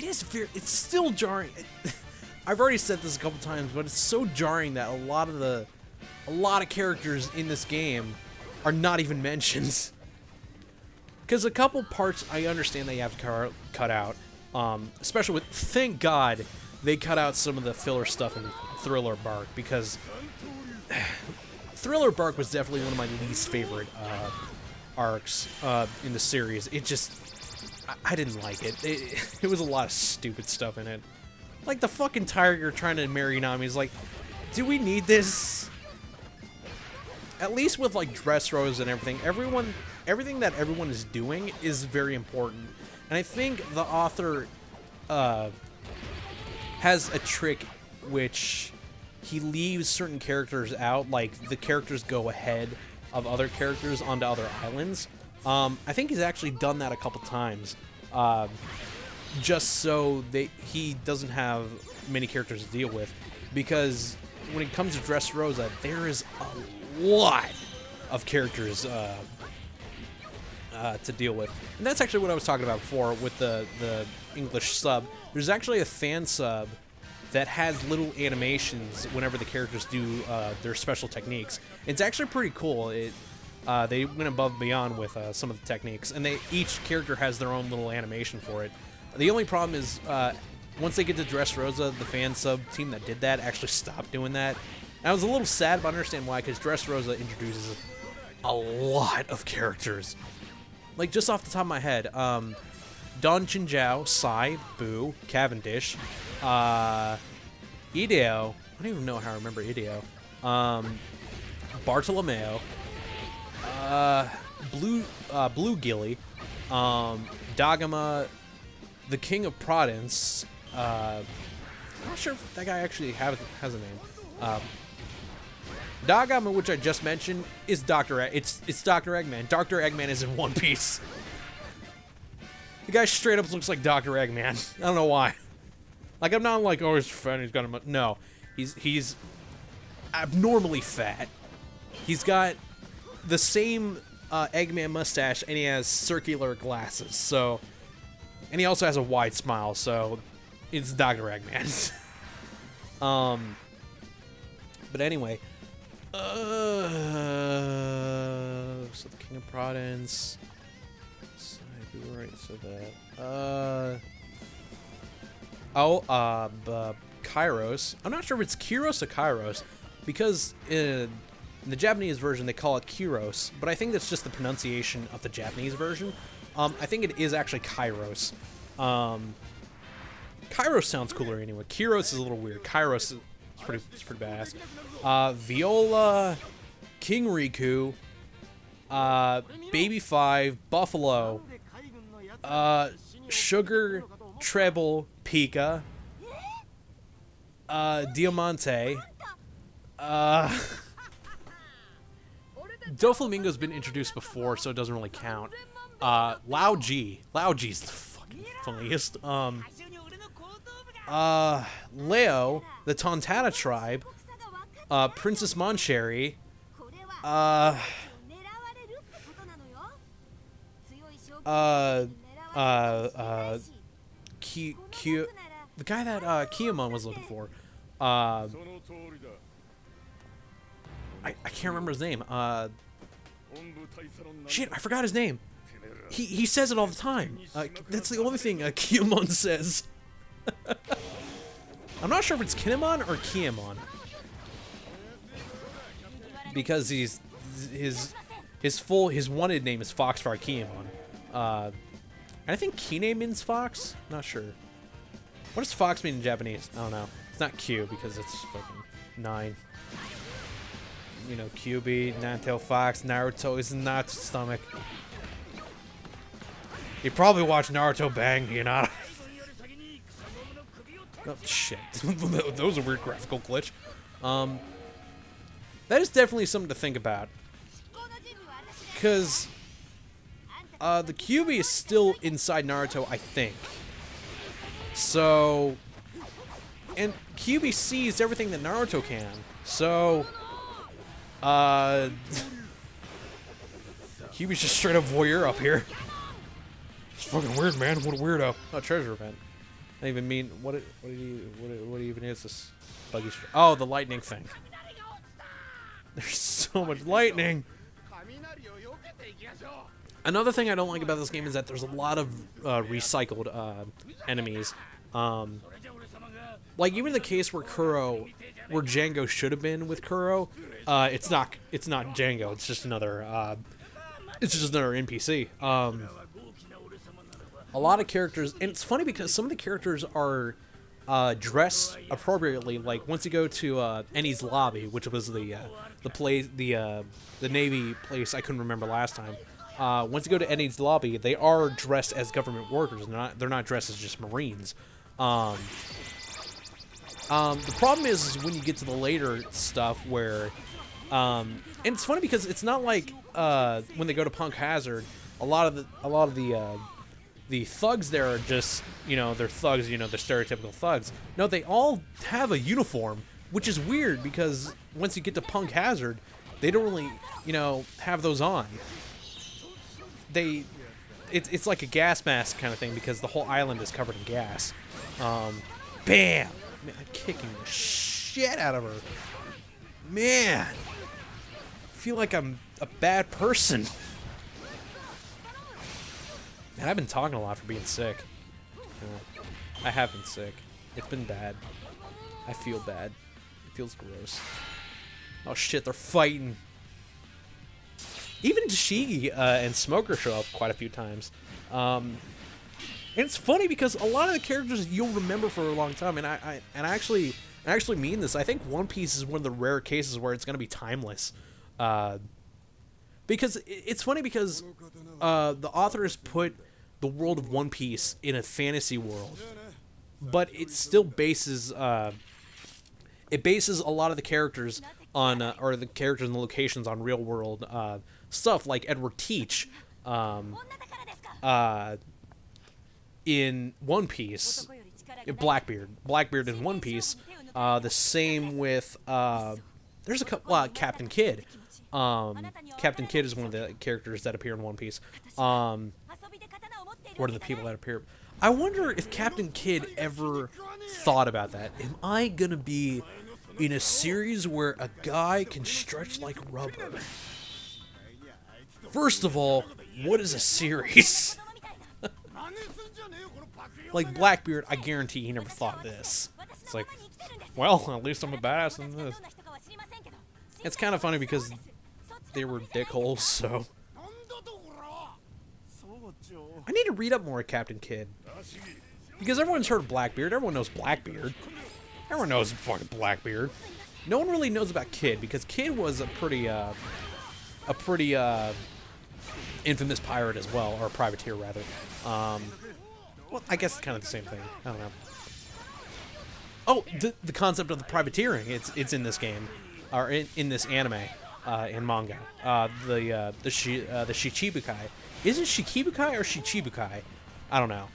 it's still jarring. I've already said this a couple times, but it's so jarring that a lot of characters in this game are not even mentioned. Because a couple parts I understand that you have to cut out, especially with, thank God, they cut out some of the filler stuff in Thriller Bark, because Thriller Bark was definitely one of my least favorite arcs in the series. It just, I didn't like it. It was a lot of stupid stuff in it. Like the fucking tiger trying to marry Nami is like, do we need this? At least with like Dressrosa and everything, everything that everyone is doing is very important. And I think the author has a trick which he leaves certain characters out, like the characters go ahead of other characters onto other islands. I think he's actually done that a couple times, just so he doesn't have many characters to deal with, because when it comes to Dressrosa, there is a lot of characters to deal with. And that's actually what I was talking about before with the English sub. There's actually a fan sub that has little animations whenever the characters do their special techniques. It's actually pretty cool. They went above and beyond with some of the techniques, and each character has their own little animation for it. The only problem is once they get to Dressrosa, the fan sub team that did that actually stopped doing that. And I was a little sad, but I understand why, because Dressrosa introduces a lot of characters. Like, just off the top of my head, Don Chinjiao, Sai, Boo, Cavendish, Ideo, I don't even know how I remember Ideo, Bartolomeo, Blue Gilly, Dagama, the King of Prudence, I'm not sure if that guy actually has a name, Dagama, which I just mentioned, is it's Dr. Eggman. Dr. Eggman is in One Piece. The guy straight up looks like Dr. Eggman. I don't know why. Like, I'm not like, oh, he's fat, he's got a... No. He's abnormally fat. He's got the same Eggman mustache, and he has circular glasses, so... And he also has a wide smile, so... It's Dr. Eggman. But anyway... so the King of Prudence... Right, so that, Kairos. I'm not sure if it's Kyros or Kairos, because in the Japanese version they call it Kyros, but I think that's just the pronunciation of the Japanese version. I think it is actually Kairos. Kairos sounds cooler anyway. Kyros is a little weird. Kairos is pretty badass. Viola, King Riku, Baby 5, Buffalo, Sugar, Treble, Pika, Diamante, Doflamingo's been introduced before, so it doesn't really count. Lao G. Lao G's the fucking funniest. Leo, the Tontana tribe, Princess Moncherry, the guy that Kiyomon was looking for. I can't remember his name. Shit, I forgot his name. He says it all the time. That's the only thing Kiyomon says. I'm not sure if it's Kinemon or Kiyomon, because his wanted name is Foxfire Kiyomon. And I think Kine means fox? Not sure. What does fox mean in Japanese? I don't know. It's not Q, because it's fucking 9. You know, QB, Nine-Tailed Fox, Naruto is not stomach. You probably watched Naruto Bang, you know? Oh, shit. That was a weird graphical glitch. That is definitely something to think about. Because... the QB is still inside Naruto, I think. So... And QB sees everything that Naruto can. So... QB's just straight up voyeur up here. It's fucking weird, man. What a weirdo. Oh, treasure event. I even mean what even is this buggy? Oh, the lightning thing. There's so much lightning. Another thing I don't like about this game is that there's a lot of recycled enemies. Like even the case where Django should have been with Kuro, it's not Django. It's just another NPC. A lot of characters, and it's funny because some of the characters are dressed appropriately. Like once you go to Eni's lobby, which was the Navy place I couldn't remember last time. Once you go to Eni's lobby, they are dressed as government workers. They're not dressed as just Marines. The problem is when you get to the later stuff where, and it's funny because it's not like when they go to Punk Hazard, a lot of the thugs there are just, they're thugs, they're stereotypical thugs. No, they all have a uniform, which is weird because once you get to Punk Hazard, they don't really, have those on. It's like a gas mask kind of thing because the whole island is covered in gas. Bam! Man, I'm kicking the shit out of her. Man! I feel like I'm a bad person. Man, I've been talking a lot for being sick. I have been sick. It's been bad. I feel bad. It feels gross. Oh shit, they're fighting. Even Shigi and Smoker show up quite a few times. And it's funny because a lot of the characters you'll remember for a long time, and I actually mean this. I think One Piece is one of the rare cases where it's going to be timeless. Because it's funny because the authors put the world of One Piece in a fantasy world, but it still bases a lot of the characters on or the characters and the locations on real world stuff, like Edward Teach in One Piece, Blackbeard in One Piece. The same with there's a couple Captain Kidd. Captain Kidd is one of the characters that appear in One Piece. What are the people that appear? I wonder if Captain Kidd ever thought about that. Am I gonna be in a series where a guy can stretch like rubber? First of all, what is a series? Like Blackbeard, I guarantee he never thought of this. It's like, well, at least I'm a badass in this. It's kind of funny because they were dickholes, so. I need to read up more at Captain Kidd. Because everyone's heard of Blackbeard. Everyone knows Blackbeard. Everyone knows fucking Blackbeard. No one really knows about Kidd because Kidd was a pretty infamous pirate as well, or privateer rather. Well, I guess it's kind of the same thing. I don't know. Oh, the concept of the privateering, it's in this game, or in this anime, and manga. The Shichibukai. Is it Shikibukai or Shichibukai? I don't know.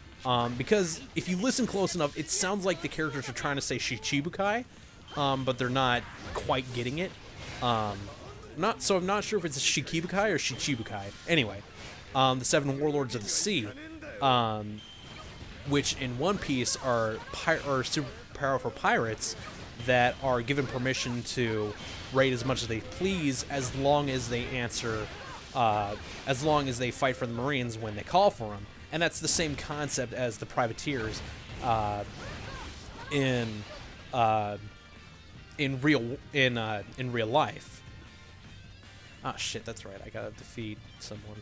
Because if you listen close enough, it sounds like the characters are trying to say Shichibukai, but they're not quite getting it. So I'm not sure if it's a Shikibukai or Shichibukai. Anyway, the Seven Warlords of the Sea, which in One Piece are super powerful pirates that are given permission to raid as much as they please as long as they answer, as long as they fight for the Marines when they call for them. And that's the same concept as the privateers in real life. Ah, shit, that's right. I gotta defeat someone.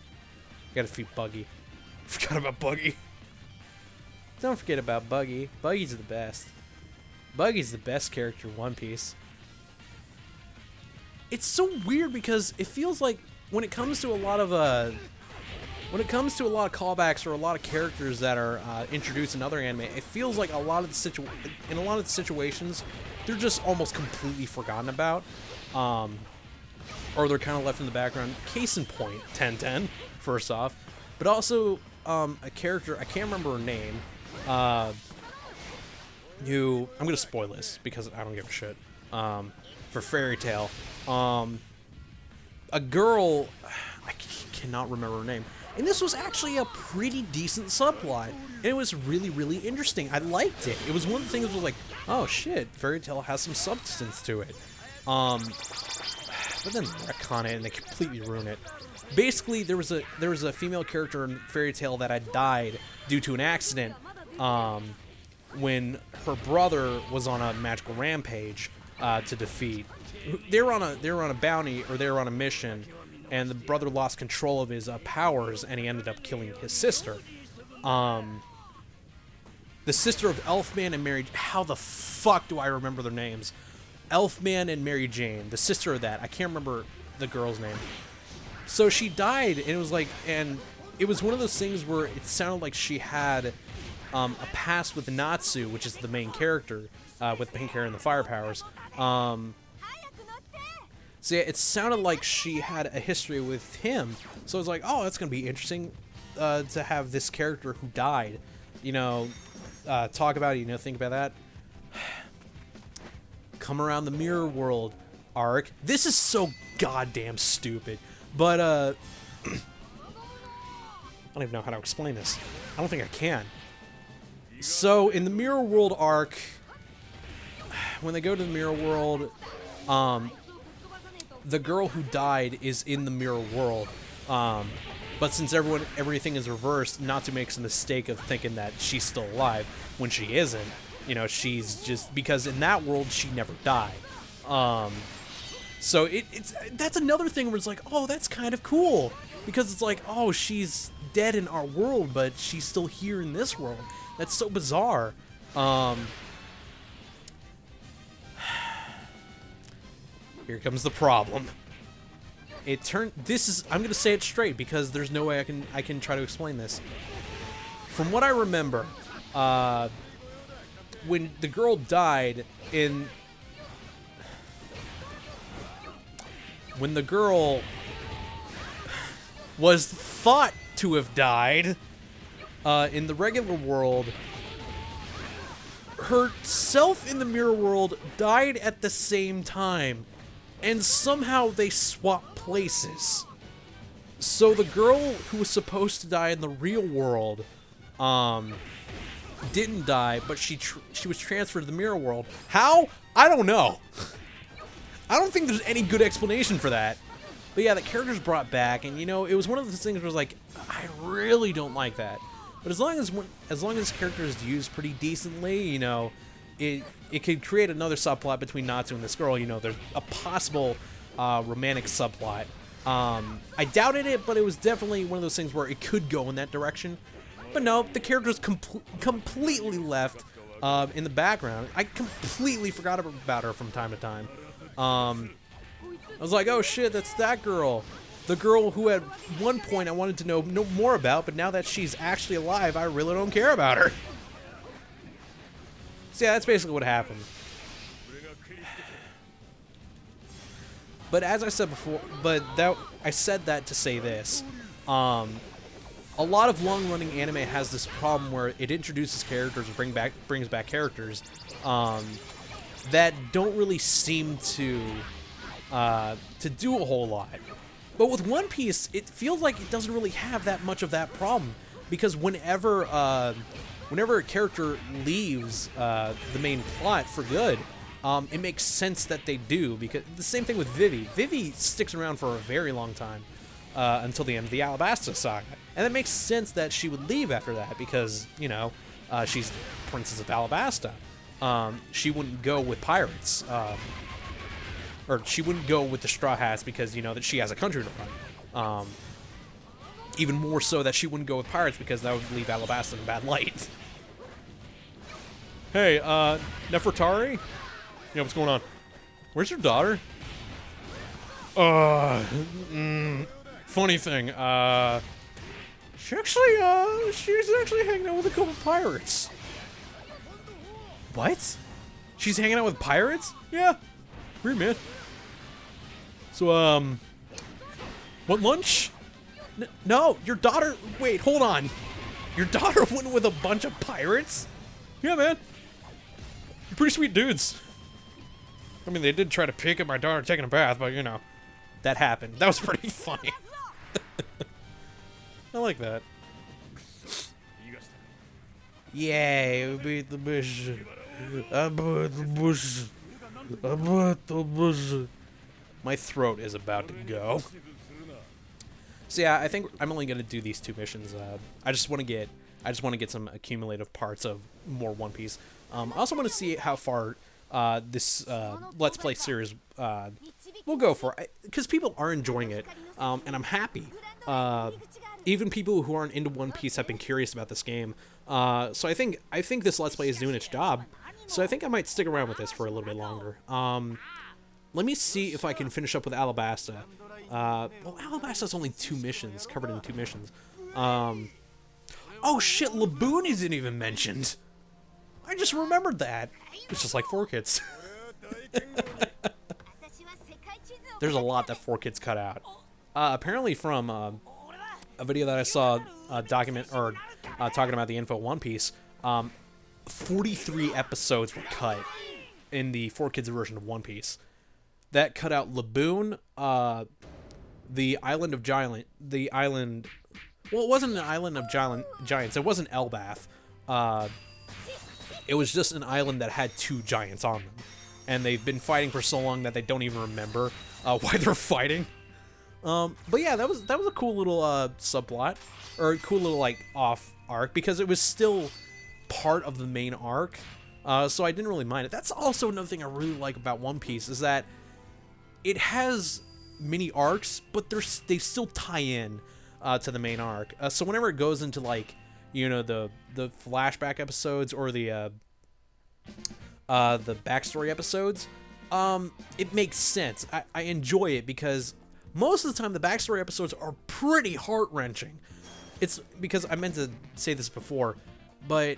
I gotta defeat Buggy. Forgot about Buggy. Don't forget about Buggy. Buggy's the best. Buggy's the best character in One Piece. It's so weird because it feels like when it comes to a lot of callbacks or a lot of characters that are introduced in other anime, it feels like in a lot of the situations, they're just almost completely forgotten about, or they're kind of left in the background. Case in point, 1010, first off, but also a character, I can't remember her name, who, I'm gonna spoil this because I don't give a shit, for Fairy Tail, a girl, I cannot remember her name. And this was actually a pretty decent subplot. And it was really, really interesting. I liked it. It was one of the things that was like, oh shit, Fairy Tail has some substance to it. But then retcon it and they completely ruin it. Basically, there was a female character in Fairy Tail that had died due to an accident when her brother was on a magical rampage to defeat. They were on a bounty, or they were on a mission, and the brother lost control of his powers, and he ended up killing his sister. The sister of Elfman and Mary. How the fuck do I remember their names? Elfman and Mary Jane, the sister of that. I can't remember the girl's name. So she died, and it was like, and it was one of those things where it sounded like she had a past with Natsu, which is the main character, with pink hair and the fire powers. So yeah, it sounded like she had a history with him. So I was like, oh, that's gonna be interesting to have this character who died, talk about it, think about that. Come around the mirror world arc. This is so goddamn stupid. But, I don't even know how to explain this. I don't think I can. So, in the mirror world arc, when they go to the mirror world, the girl who died is in the mirror world. But since everything is reversed, Natsu makes a mistake of thinking that she's still alive when she isn't. She's just, because in that world she never died. So that's another thing where it's like, oh, that's kind of cool, because it's like, oh, she's dead in our world, but she's still here in this world. That's so bizarre. Here comes the problem. I'm gonna say it straight because there's no way I can try to explain this. From what I remember, when the girl died when the girl was thought to have died in the regular world, herself in the mirror world died at the same time, and somehow they swapped places. So the girl who was supposed to die in the real world didn't die, but she was transferred to the mirror world. How? I don't know. I don't think there's any good explanation for that. But yeah, the character's brought back, and it was one of those things where I was like, I really don't like that. But as long as this character is used pretty decently, it could create another subplot between Natsu and this girl. There's a possible romantic subplot. I doubted it, but it was definitely one of those things where it could go in that direction. But no, the character's completely left in the background. I completely forgot about her from time to time. I was like, oh shit, that's that girl. The girl who at one point I wanted to know more about, but now that she's actually alive, I really don't care about her. So yeah, that's basically what happened. But as I said before, I said that to say this. A lot of long-running anime has this problem where it introduces characters and brings back characters that don't really seem to do a whole lot. But with One Piece, it feels like it doesn't really have that much of that problem, because whenever a character leaves the main plot for good, it makes sense that they do, because the same thing with Vivi. Vivi sticks around for a very long time until the end of the Alabasta saga, and it makes sense that she would leave after that because she's Princess of Alabasta. She wouldn't go with pirates, or she wouldn't go with the Straw Hats because that she has a country to run. Even more so that she wouldn't go with pirates because that would leave Alabasta in a bad light. Hey, Nefertari? Yeah, what's going on? Where's your daughter? Funny thing, she's actually hanging out with a couple pirates. What? She's hanging out with pirates? Yeah. Weird, man. So, what lunch? No, your daughter... Wait, hold on. Your daughter went with a bunch of pirates? Yeah, man. You're pretty sweet dudes. I mean, they did try to pick at my daughter taking a bath, but, that happened. That was pretty funny. I like that. Yay, we beat the mission. About the bush. About the bush. My throat is about to go. So yeah, I think I'm only gonna do these 2 missions. I just want to get some accumulative parts of more One Piece. I also want to see how far this Let's Play series will go for, because people are enjoying it, and I'm happy. Even people who aren't into One Piece have been curious about this game. So I think this Let's Play is doing its job. So I think I might stick around with this for a little bit longer. Let me see if I can finish up with Alabasta. Well, Alabasta's only 2 missions, covered in 2 missions. Oh shit, Laboon isn't even mentioned. I just remembered that. It's just like 4Kids. There's a lot that 4Kids cut out. Apparently from a video that I saw talking about the info One Piece, 43 episodes were cut in the 4Kids version of One Piece. That cut out Laboon, the Island of Giant, well, it wasn't an Island of Giants. It wasn't Elbath. It was just an island that had 2 giants on them, and they've been fighting for so long that they don't even remember why they're fighting. But yeah, that was a cool little subplot, or a cool little like off arc, because it was still part of the main arc. So I didn't really mind it. That's also another thing I really like about One Piece, is that it has mini arcs, but they still tie in to the main arc. So whenever it goes into, like, you know, the flashback episodes or the backstory episodes, it makes sense. I enjoy it because most of the time the backstory episodes are pretty heart-wrenching. It's because I meant to say this before, but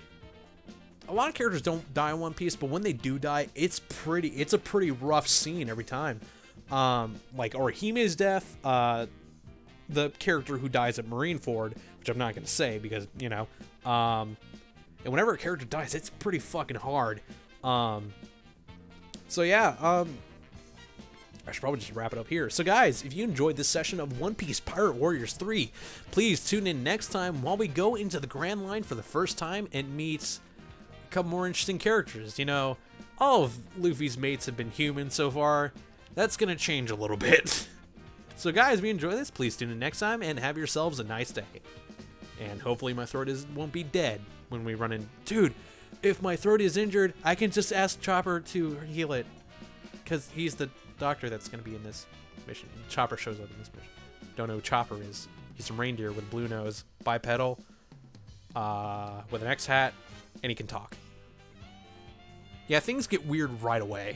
a lot of characters don't die in One Piece, but when they do die, it's a pretty rough scene every time. Like Orihime's death, the character who dies at Marineford, which I'm not going to say because, you know, and whenever a character dies, it's pretty fucking hard. So yeah, I should probably just wrap it up here. So guys, if you enjoyed this session of One Piece Pirate Warriors 3, please tune in next time while we go into the Grand Line for the first time and meet a couple more interesting characters. You know, all of Luffy's mates have been human so far. That's gonna change a little bit. So guys, if you enjoy this, please tune in next time and have yourselves a nice day. And hopefully my throat won't be dead when we run in. Dude, if my throat is injured, I can just ask Chopper to heal it, because he's the doctor that's gonna be in this mission. Chopper shows up in this mission. Don't know who Chopper is. He's a reindeer with a blue nose, bipedal, with an X hat, and he can talk. Yeah, things get weird right away.